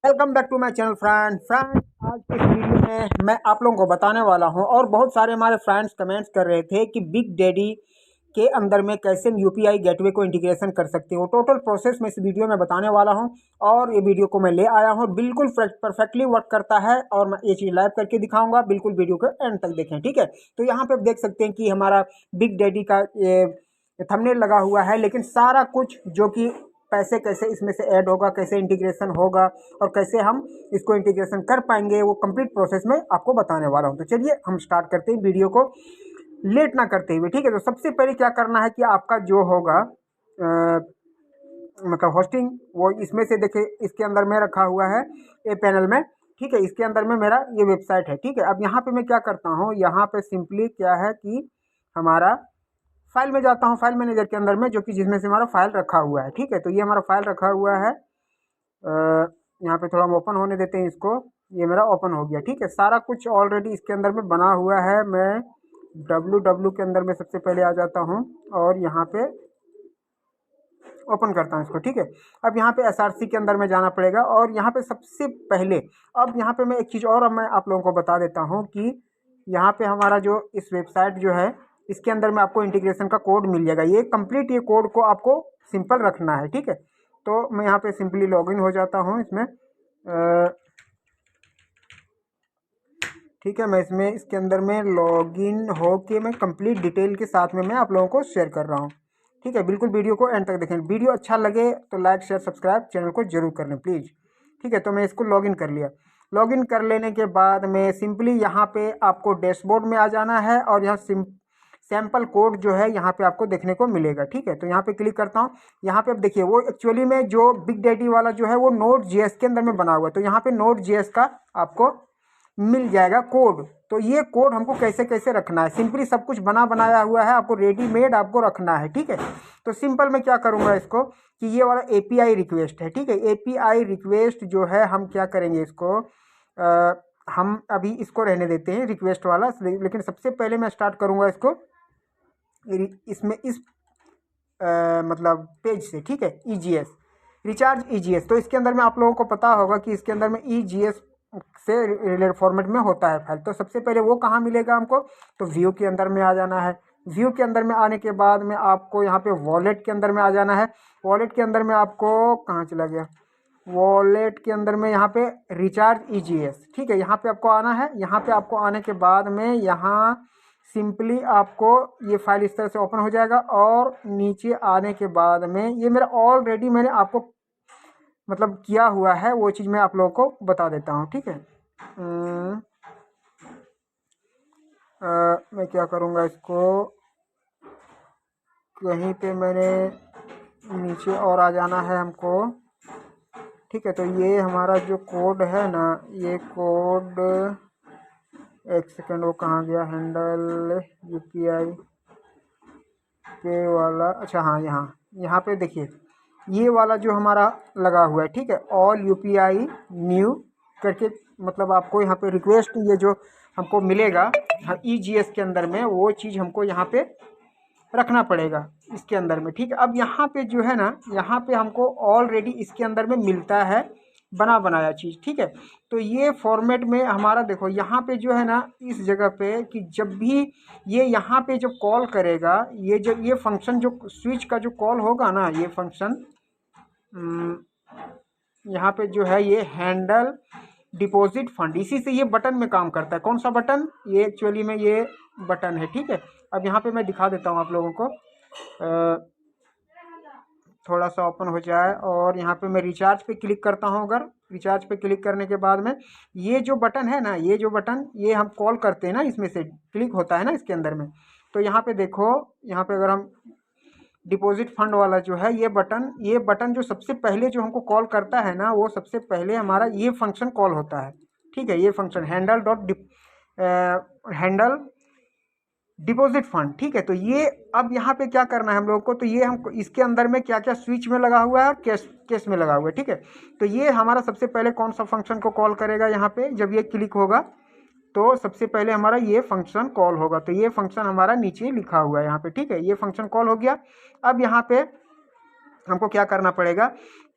Welcome back to my channel friend. आज की इस वीडियो में मैं आप लोगों को बताने वाला हूं और बहुत सारे हमारे फ्रेंड्स कमेंट्स कर रहे थे कि बिग डैडी के अंदर में कैसे यूपीआई गेटवे को इंटीग्रेशन कर सकते हो। टोटल प्रोसेस में इस वीडियो में बताने वाला हूं और ये वीडियो को मैं ले आया हूं, बिल्कुल परफेक्टली वर्क करता है और मैं ये चीज़ लाइव करके दिखाऊंगा। बिल्कुल वीडियो को एंड तक देखें, ठीक है। तो यहाँ पे आप देख सकते हैं कि हमारा बिग डैडी का ये थंबनेल लगा हुआ है, लेकिन सारा कुछ जो कि पैसे कैसे इसमें से ऐड होगा, कैसे इंटीग्रेशन होगा और कैसे हम इसको इंटीग्रेशन कर पाएंगे, वो कंप्लीट प्रोसेस में आपको बताने वाला हूं। तो चलिए हम स्टार्ट करते हैं वीडियो को लेट ना करते हुए, ठीक है। तो सबसे पहले क्या करना है कि आपका जो होगा मतलब होस्टिंग, वो इसमें से देखिए इसके अंदर में रखा हुआ है ए पैनल में, ठीक है। इसके अंदर में मेरा ये वेबसाइट है, ठीक है। अब यहाँ पे मैं क्या करता हूँ, यहाँ पे सिंपली क्या है कि हमारा फाइल में जाता हूँ, फाइल मैनेजर के अंदर में, जो कि जिसमें से हमारा फाइल रखा हुआ है, ठीक है। तो ये हमारा फाइल रखा हुआ है, यहाँ पे थोड़ा हम ओपन होने देते हैं इसको। ये मेरा ओपन हो गया, ठीक है। सारा कुछ ऑलरेडी इसके अंदर में बना हुआ है। मैं www के अंदर में सबसे पहले आ जाता हूँ और यहाँ पे ओपन करता हूँ इसको, ठीक है। अब यहाँ पे SRC के अंदर में जाना पड़ेगा और यहाँ पे सबसे पहले, अब यहाँ पे मैं एक चीज़ और अब मैं आप लोगों को बता देता हूँ कि यहाँ पे हमारा जो इस वेबसाइट जो है, इसके अंदर में आपको इंटीग्रेशन का कोड मिल जाएगा। ये कंप्लीट, ये कोड को आपको सिंपल रखना है, ठीक है। तो मैं यहाँ पे सिंपली लॉगिन हो जाता हूँ इसमें, ठीक है। मैं इसमें इसके अंदर में लॉगिन हो के मैं कंप्लीट डिटेल के साथ में मैं आप लोगों को शेयर कर रहा हूँ, ठीक है। बिल्कुल वीडियो को एंड तक देखें। वीडियो अच्छा लगे तो लाइक शेयर सब्सक्राइब चैनल को जरूर कर लें प्लीज़, ठीक है। तो मैं इसको लॉगिन कर लिया। लॉगिन कर लेने के बाद में सिंपली यहाँ पे आपको डैशबोर्ड में आ जाना है और यहाँ सैम्पल कोड जो है यहाँ पे आपको देखने को मिलेगा, ठीक है। तो यहाँ पे क्लिक करता हूँ। यहाँ पे अब देखिए वो एक्चुअली में जो बिग डैडी वाला जो है वो Node.js के अंदर में बना हुआ है। तो यहाँ पे Node.js का आपको मिल जाएगा कोड। तो ये कोड हमको कैसे कैसे रखना है, सिंपली सब कुछ बना बनाया हुआ है, आपको रेडीमेड आपको रखना है, ठीक है। तो सिंपल मैं क्या करूँगा इसको कि ये वाला API रिक्वेस्ट है, ठीक है। API रिक्वेस्ट जो है हम क्या करेंगे इसको, हम अभी इसको रहने देते हैं रिक्वेस्ट वाला, लेकिन सबसे पहले मैं स्टार्ट करूँगा इसको इसमें इस मतलब पेज से, ठीक है। EGS recharge EGS। तो इसके अंदर में आप लोगों को पता होगा कि इसके अंदर में EGS से रिलेटेड फॉर्मेट में होता है फाइल। तो सबसे पहले वो कहाँ मिलेगा हमको, तो व्यू के अंदर में आ जाना है। व्यू के अंदर में आने के बाद में आपको यहाँ पे वॉलेट के अंदर में आ जाना है। वॉलेट के अंदर में आपको कहाँ चला गया, वॉलेट के अंदर में यहाँ पे रिचार्ज EGS, ठीक है। यहाँ पे आपको आना है। यहाँ पे आपको आने के बाद में यहाँ सिंपली आपको ये फाइल इस तरह से ओपन हो जाएगा और नीचे आने के बाद में ये मेरा ऑलरेडी मैंने आपको मतलब किया हुआ है, वो चीज़ मैं आप लोगों को बता देता हूँ, ठीक है। मैं क्या करूँगा इसको, कहीं पे मैंने नीचे और आ जाना है हमको, ठीक है। तो ये हमारा जो कोड है ना, ये कोड, एक सेकंड, वो कहाँ गया, हैंडल UPI पे वाला, अच्छा हाँ, यहाँ पे देखिए ये वाला जो हमारा लगा हुआ है, ठीक है। ऑल UPI न्यू करके, मतलब आपको यहाँ पे रिक्वेस्ट ये जो हमको मिलेगा EGS के अंदर में, वो चीज़ हमको यहाँ पे रखना पड़ेगा इसके अंदर में, ठीक है। अब यहाँ पे जो है ना, यहाँ पे हमको ऑलरेडी इसके अंदर में मिलता है बना बनाया चीज़, ठीक है। तो ये फॉर्मेट में हमारा देखो यहाँ पे जो है ना, इस जगह पे कि जब भी ये यहाँ पे जब कॉल करेगा, ये जो ये फंक्शन जो स्विच का जो कॉल होगा ना, ये फंक्शन यहाँ पे जो है ये हैंडल डिपॉजिट फंड, इसी से ये बटन में काम करता है। कौन सा बटन, ये एक्चुअली में ये बटन है, ठीक है। अब यहाँ पे मैं दिखा देता हूँ आप लोगों को, थोड़ा सा ओपन हो जाए और यहाँ पे मैं रिचार्ज पे क्लिक करता हूँ। अगर रिचार्ज पे क्लिक करने के बाद में ये जो बटन है ना, ये जो बटन ये हम कॉल करते हैं ना, इसमें से क्लिक होता है ना इसके अंदर में। तो यहाँ पे देखो, यहाँ पे अगर हम डिपॉजिट फंड वाला जो है ये बटन जो सबसे पहले जो हमको कॉल करता है ना, वो सबसे पहले हमारा ये फंक्शन कॉल होता है, ठीक है। ये फंक्शन हैंडल डिपॉजिट फंड, ठीक है। तो ये अब यहाँ पे क्या करना है हम लोग को, तो ये हम इसके अंदर में क्या क्या स्विच में लगा हुआ है और केस में लगा हुआ है, ठीक है। तो ये हमारा सबसे पहले कौन सा फंक्शन को कॉल करेगा, यहाँ पे जब ये क्लिक होगा तो सबसे पहले हमारा ये फंक्शन कॉल होगा। तो ये फंक्शन हमारा नीचे लिखा हुआ है यहाँ पे, ठीक है। ये फंक्शन कॉल हो गया। अब यहाँ पे हमको क्या करना पड़ेगा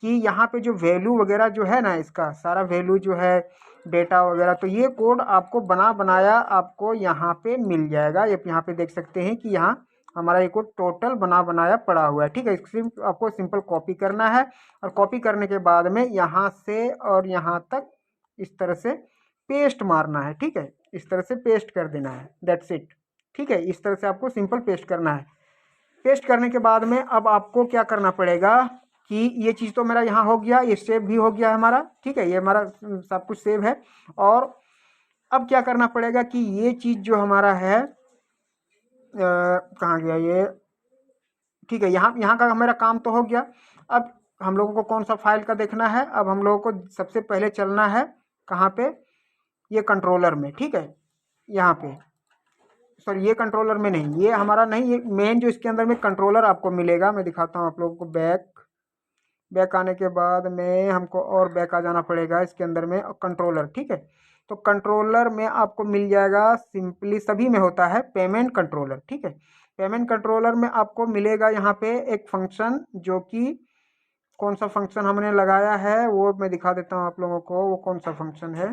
कि यहाँ पे जो वैल्यू वगैरह जो है ना, इसका सारा वैल्यू जो है डेटा वगैरह, तो ये कोड आपको बना बनाया आपको यहाँ पे मिल जाएगा। ये यहाँ पे देख सकते हैं कि यहाँ हमारा ये कोड टोटल बना बनाया पड़ा हुआ है। ठीक है, सिर्फ आपको सिंपल कॉपी करना है और कॉपी करने के बाद में यहाँ से और यहाँ तक इस तरह से पेस्ट मारना है। ठीक है, इस तरह से पेस्ट कर देना है, दैट्स इट। ठीक है, इस तरह से आपको सिंपल पेस्ट करना है। पेस्ट करने के बाद में अब आपको क्या करना पड़ेगा कि ये चीज़ तो मेरा यहाँ हो गया, ये सेव भी हो गया है हमारा। ठीक है, ये हमारा सब कुछ सेव है। और अब क्या करना पड़ेगा कि ये चीज़ जो हमारा है कहाँ गया ये, ठीक है, यहाँ यहाँ का मेरा काम तो हो गया। अब हम लोगों को कौन सा फाइल का देखना है, अब हम लोगों को सबसे पहले चलना है कहाँ पे, ये कंट्रोलर में। ठीक है, यहाँ पे सॉरी, ये कंट्रोलर में नहीं, ये हमारा नहीं, ये मेन जो इसके अंदर में कंट्रोलर आपको मिलेगा। मैं दिखाता हूँ आप लोगों को। बैक आने के बाद में हमको और बैक आ जाना पड़ेगा इसके अंदर में कंट्रोलर। ठीक है, तो कंट्रोलर में आपको मिल जाएगा, सिंपली सभी में होता है पेमेंट कंट्रोलर। ठीक है, पेमेंट कंट्रोलर में आपको मिलेगा यहाँ पे एक फंक्शन, जो कि कौन सा फंक्शन हमने लगाया है वो मैं दिखा देता हूँ आप लोगों को। वो कौन सा फंक्शन है,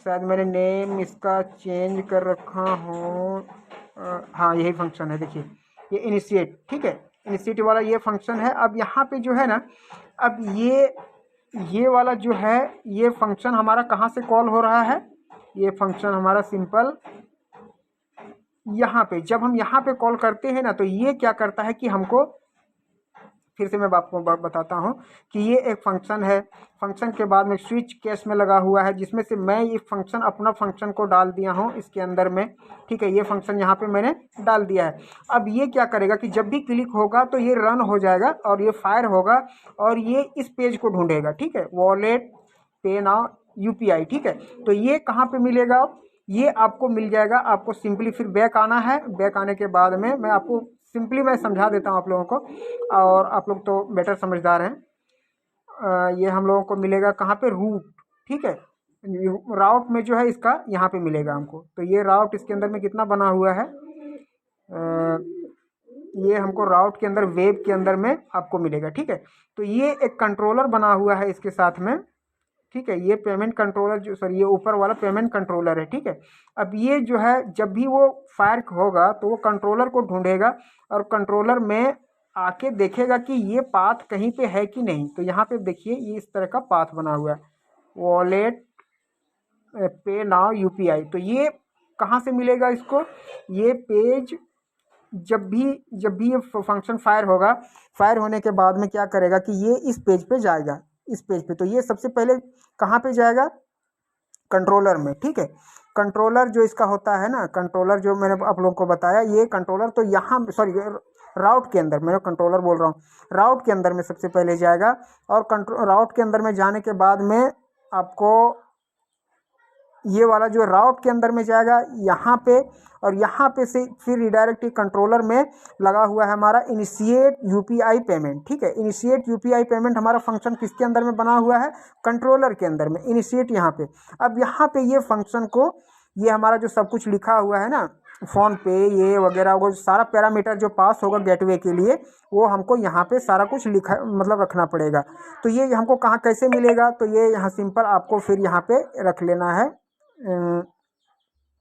शायद मैंने नेम इसका चेंज कर रखा हूँ। हाँ, यही फंक्शन है, देखिए ये इनिशिएट। ठीक है, इनिशिएट वाला ये फंक्शन है। अब यहाँ पे जो है ना, अब ये वाला जो है, ये फंक्शन हमारा कहाँ से कॉल हो रहा है, ये फंक्शन हमारा सिंपल यहाँ पे, जब हम यहाँ पे कॉल करते हैं ना, तो ये क्या करता है कि हमको, फिर से मैं आपको बताता हूँ कि ये एक फंक्शन है। फंक्शन के बाद में स्विच केस में लगा हुआ है, जिसमें से मैं ये फंक्शन अपना फंक्शन को डाल दिया हूँ इसके अंदर में। ठीक है, ये फंक्शन यहाँ पे मैंने डाल दिया है। अब ये क्या करेगा कि जब भी क्लिक होगा तो ये रन हो जाएगा और ये फायर होगा और ये इस पेज को ढूंढेगा। ठीक है, वॉलेट पे नाउ UPI। ठीक है, तो ये कहाँ पे मिलेगा, ये आपको मिल जाएगा। आपको सिंपली फिर बैक आना है। बैक आने के बाद में मैं आपको सिंपली मैं समझा देता हूँ आप लोगों को, और आप लोग तो बेटर समझदार हैं। ये हम लोगों को मिलेगा कहाँ पे, रूट। ठीक है, राउट में जो है इसका यहाँ पे मिलेगा हमको। तो ये राउट इसके अंदर में कितना बना हुआ है, ये हमको राउट के अंदर, वेब के अंदर में आपको मिलेगा। ठीक है, तो ये एक कंट्रोलर बना हुआ है इसके साथ में। ठीक है, ये पेमेंट कंट्रोलर जो, सॉरी, ये ऊपर वाला पेमेंट कंट्रोलर है। ठीक है, अब ये जो है जब भी वो फायर होगा तो वो कंट्रोलर को ढूंढेगा और कंट्रोलर में आके देखेगा कि ये पाथ कहीं पे है कि नहीं। तो यहाँ पे देखिए ये इस तरह का पाथ बना हुआ है, वॉलेट पे नाउ UPI। तो ये कहाँ से मिलेगा इसको, ये पेज जब भी ये फंक्शन फायर होगा, फायर होने के बाद में क्या करेगा कि ये इस पेज पे जाएगा, इस पेज पे। तो ये सबसे पहले कहाँ पे जाएगा, कंट्रोलर में। ठीक है, कंट्रोलर जो इसका होता है ना, कंट्रोलर जो मैंने आप लोगों को बताया, ये कंट्रोलर तो यहाँ, सॉरी, राउट के अंदर, मैं कंट्रोलर बोल रहा हूँ, राउट के अंदर में सबसे पहले जाएगा। और राउट के अंदर में जाने के बाद में आपको ये वाला जो राउट के अंदर में जाएगा यहाँ पे, और यहाँ पे से फिर रिडायरेक्ट कंट्रोलर में लगा हुआ है हमारा इनिशिएट UPI पेमेंट। ठीक है, इनिशिएट UPI पेमेंट हमारा फंक्शन किसके अंदर में बना हुआ है, कंट्रोलर के अंदर में, इनिशिएट यहाँ पे। अब यहाँ पे ये फंक्शन को, ये हमारा जो सब कुछ लिखा हुआ है ना, फ़ोन पे ये वगैरह, वो सारा पैरामीटर जो पास होगा गेटवे के लिए, वो हमको यहाँ पे सारा कुछ लिखा, मतलब रखना पड़ेगा। तो ये हमको कहाँ कैसे मिलेगा, तो ये यहाँ सिंपल आपको फिर यहाँ पे रख लेना है।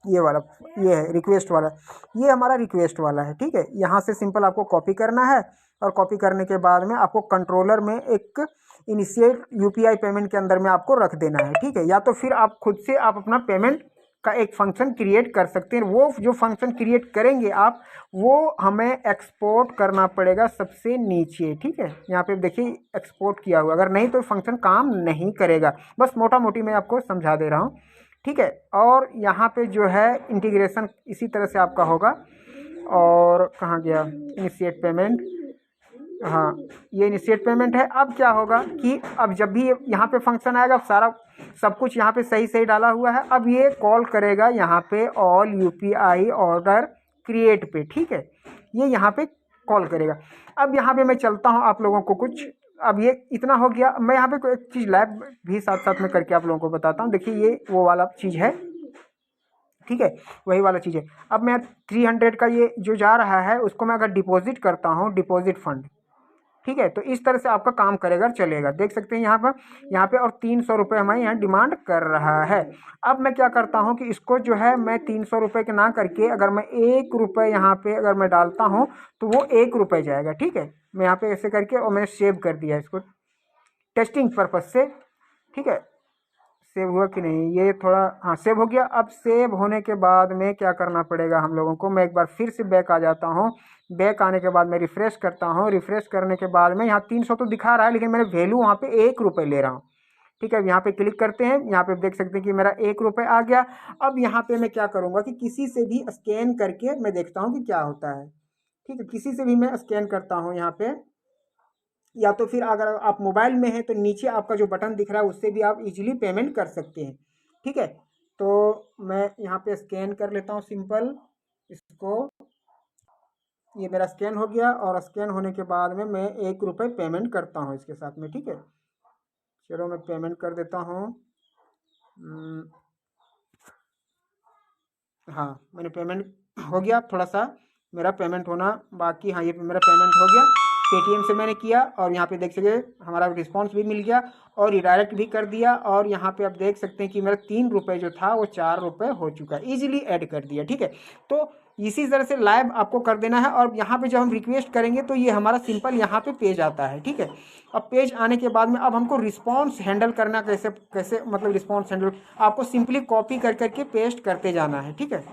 ये वाला, ये है रिक्वेस्ट वाला, ये हमारा रिक्वेस्ट वाला है। ठीक है, यहाँ से सिंपल आपको कॉपी करना है और कॉपी करने के बाद में आपको कंट्रोलर में एक इनिशिएट UPI पेमेंट के अंदर में आपको रख देना है। ठीक है, या तो फिर आप खुद से आप अपना पेमेंट का एक फंक्शन क्रिएट कर सकते हैं। वो जो फंक्शन क्रिएट करेंगे आप, वो हमें एक्सपोर्ट करना पड़ेगा सबसे नीचे। ठीक है, यहाँ पे देखिए एक्सपोर्ट किया हुआ, अगर नहीं तो फंक्शन काम नहीं करेगा। बस मोटा मोटी मैं आपको समझा दे रहा हूँ। ठीक है, और यहाँ पे जो है इंटीग्रेशन इसी तरह से आपका होगा। और कहाँ गया इनिशिएट पेमेंट, हाँ, ये इनिशिएट पेमेंट है। अब क्या होगा कि अब जब भी यहाँ पे फंक्शन आएगा, सारा सब कुछ यहाँ पे सही सही डाला हुआ है। अब ये कॉल करेगा यहाँ पे ऑल UPI ऑर्डर क्रिएट पे। ठीक है, ये यहाँ पे कॉल करेगा। अब यहाँ पे मैं चलता हूँ आप लोगों को कुछ, अब ये इतना हो गया। मैं यहाँ पे कोई एक चीज़ लैब भी साथ साथ में करके आप लोगों को बताता हूँ। देखिए ये वो वाला चीज़ है। ठीक है, वही वाला चीज़ है। अब मैं 300 का ये जो जा रहा है, उसको मैं अगर डिपॉजिट करता हूँ, डिपॉजिट फंड, ठीक है, तो इस तरह से आपका काम करेगा, चलेगा। देख सकते हैं यहाँ पे और 300 रुपये हमारे यहाँ डिमांड कर रहा है। अब मैं क्या करता हूँ कि इसको जो है मैं 300 रुपये के ना करके अगर मैं 1 रुपये यहाँ पे अगर मैं डालता हूँ तो वो 1 रुपये जाएगा। ठीक है, मैं यहाँ पे ऐसे करके और मैंने सेव कर दिया इसको टेस्टिंग पर्पज से। ठीक है, सेव हुआ कि नहीं, ये थोड़ा, हाँ सेव हो गया। अब सेव होने के बाद में क्या करना पड़ेगा हम लोगों को, मैं एक बार फिर से बैक आ जाता हूँ। बैक आने के बाद मैं रिफ़्रेश करता हूँ। रिफ़्रेश करने के बाद में यहाँ 300 तो दिखा रहा है, लेकिन मैंने वैल्यू वहाँ पे 1 रुपये ले रहा हूँ। ठीक है, अब यहाँ पे क्लिक करते हैं। यहाँ पे देख सकते हैं कि मेरा 1 रुपये आ गया। अब यहाँ पे मैं क्या करूँगा कि किसी से भी स्कैन करके मैं देखता हूँ कि क्या होता है। ठीक है, किसी से भी मैं स्कैन करता हूँ यहाँ पे, या तो फिर अगर आप मोबाइल में हैं तो नीचे आपका जो बटन दिख रहा है उससे भी आप इजीली पेमेंट कर सकते हैं। ठीक है, तो मैं यहाँ पे स्कैन कर लेता हूँ सिंपल इसको। ये मेरा स्कैन हो गया और स्कैन होने के बाद में मैं 1 रुपये पेमेंट करता हूँ इसके साथ में। ठीक है, चलो मैं पेमेंट कर देता हूँ। हाँ, मैंने पेमेंट हो गया, थोड़ा सा मेरा पेमेंट होना बाकी। हाँ, ये मेरा पेमेंट हो गया, पेटीएम से मैंने किया और यहाँ पे देख सकते हमारा रिस्पांस भी मिल गया और रिडायरेक्ट भी कर दिया। और यहाँ पे आप देख सकते हैं कि मेरा 3 रुपये जो था वो 4 रुपये हो चुका है, ईजिली ऐड कर दिया। ठीक है, तो इसी तरह से लाइव आपको कर देना है। और यहाँ पे जब हम रिक्वेस्ट करेंगे तो ये हमारा सिंपल यहाँ पे पेज आता है। ठीक है, अब पेज आने के बाद में अब हमको रिस्पांस हैंडल करना कैसे कैसे, मतलब रिस्पांस हैंडल आपको सिंपली कॉपी कर करके पेस्ट करते जाना है। ठीक है,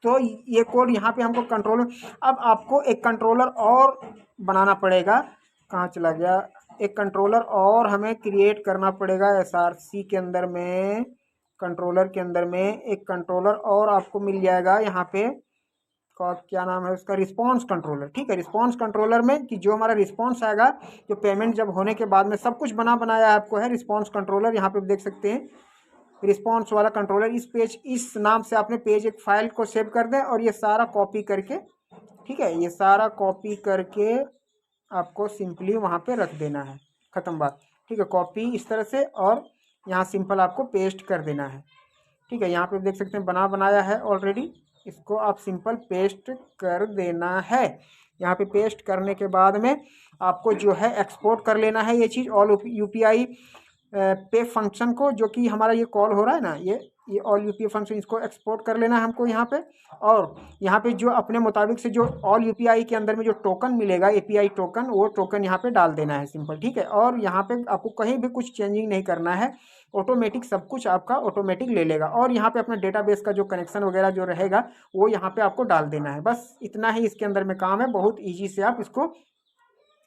तो ये कोड यहाँ पे हमको कंट्रोलर, अब आपको एक कंट्रोलर और बनाना पड़ेगा। कहाँ चला गया, एक कंट्रोलर और हमें क्रिएट करना पड़ेगा SRC के अंदर में। कंट्रोलर के अंदर में एक कंट्रोलर और आपको मिल जाएगा यहाँ पे, क्या नाम है उसका, रिस्पांस कंट्रोलर। ठीक है, रिस्पांस कंट्रोलर में कि जो हमारा रिस्पांस आएगा, जो पेमेंट जब होने के बाद में सब कुछ बना बनाया आपको है रिस्पांस कंट्रोलर। यहाँ पे देख सकते हैं रिस्पांस वाला कंट्रोलर। इस पेज, इस नाम से आपने पेज एक फाइल को सेव कर दें और ये सारा कॉपी करके, ठीक है, ये सारा कॉपी करके आपको सिंपली वहाँ पे रख देना है। ख़त्म बात। ठीक है, कॉपी इस तरह से और यहाँ सिंपल आपको पेस्ट कर देना है। ठीक है, यहाँ पे देख सकते हैं बना बनाया है ऑलरेडी, इसको आप सिंपल पेस्ट कर देना है। यहाँ पे पेस्ट करने के बाद में आपको जो है एक्सपोर्ट कर लेना है ये चीज़, ऑल UPI पे फंक्शन को, जो कि हमारा ये कॉल हो रहा है ना, ये ऑल UPI फंक्शन, इसको एक्सपोर्ट कर लेना है हमको यहाँ पे। और यहाँ पे जो अपने मुताबिक से जो ऑल UPI के अंदर में जो टोकन मिलेगा, API टोकन, वो टोकन यहाँ पे डाल देना है सिंपल। ठीक है, और यहाँ पे आपको कहीं भी कुछ चेंजिंग नहीं करना है, ऑटोमेटिक सब कुछ आपका ऑटोमेटिक ले लेगा। और यहाँ पे अपना डेटाबेस का जो कनेक्शन वगैरह जो रहेगा वो यहाँ पे आपको डाल देना है। बस इतना ही इसके अंदर में काम है, बहुत ईजी से आप इसको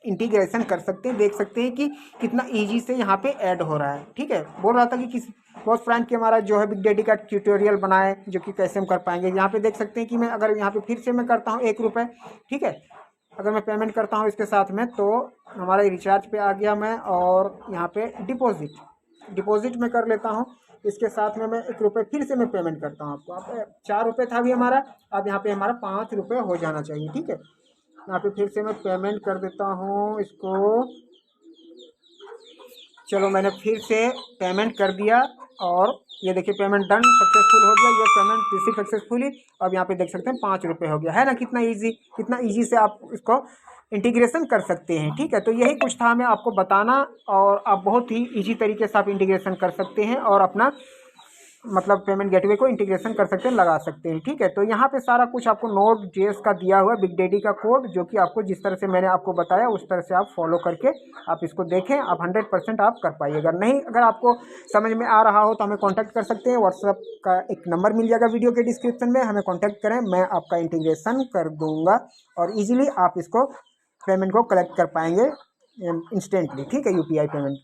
इंटीग्रेशन कर सकते हैं। देख सकते हैं कि कितना इजी से यहाँ पे ऐड हो रहा है। ठीक है, बोल रहा था कि किस बहुत फ्रेंड की हमारा जो है बिग डैडी का ट्यूटोरियल बनाए, जो कि कैसे हम कर पाएंगे। यहाँ पे देख सकते हैं कि मैं अगर यहाँ पे फिर से मैं करता हूँ 1 रुपये, ठीक है, अगर मैं पेमेंट करता हूँ इसके साथ में, तो हमारा रिचार्ज पे आ गया मैं, और यहाँ पे डिपॉजिट में कर लेता हूँ। इसके साथ में मैं 1 रुपये फिर से मैं पेमेंट करता हूँ आपको। आप 4 रुपये था अभी हमारा, अब यहाँ पे हमारा 5 रुपये हो जाना चाहिए। ठीक है, यहाँ पे फिर से मैं पेमेंट कर देता हूँ इसको। चलो मैंने फिर से पेमेंट कर दिया और ये देखिए पेमेंट डन सक्सेसफुल हो गया, ये पेमेंट रिसीव सक्सेसफुली। अब यहाँ पे देख सकते हैं 5 रुपये हो गया है ना। कितना इजी से आप इसको इंटीग्रेशन कर सकते हैं। ठीक है, तो यही कुछ था हमें आपको बताना, और आप बहुत ही ईजी तरीके से आप इंटीग्रेशन कर सकते हैं और अपना मतलब पेमेंट गेटवे को इंटीग्रेशन कर सकते हैं, लगा सकते हैं। ठीक है, तो यहाँ पे सारा कुछ आपको Node.js का दिया हुआ है, बिग डैडी का कोड, जो कि आपको जिस तरह से मैंने आपको बताया उस तरह से आप फॉलो करके आप इसको देखें, आप 100% आप कर पाइएगा। नहीं, अगर आपको समझ में आ रहा हो तो हमें कॉन्टैक्ट कर सकते हैं। व्हाट्सअप का एक नंबर मिल जाएगा वीडियो के डिस्क्रिप्शन में, हमें कॉन्टैक्ट करें, मैं आपका इंटीग्रेशन कर दूँगा और ईजिली आप इसको पेमेंट को कलेक्ट कर पाएंगे इंस्टेंटली। ठीक है, UPI पेमेंट।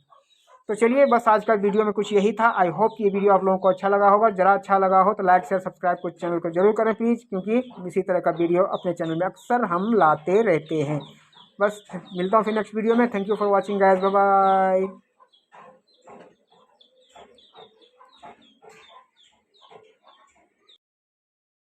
तो चलिए, बस आज का वीडियो में कुछ यही था। आई होप कि ये वीडियो आप लोगों को अच्छा लगा होगा। जरा अच्छा लगा हो तो लाइक शेयर सब्सक्राइब को चैनल को जरूर करें प्लीज़, क्योंकि इसी तरह का वीडियो अपने चैनल में अक्सर हम लाते रहते हैं। बस मिलता हूँ फिर नेक्स्ट वीडियो में। Thank you for watching guys, bye bye.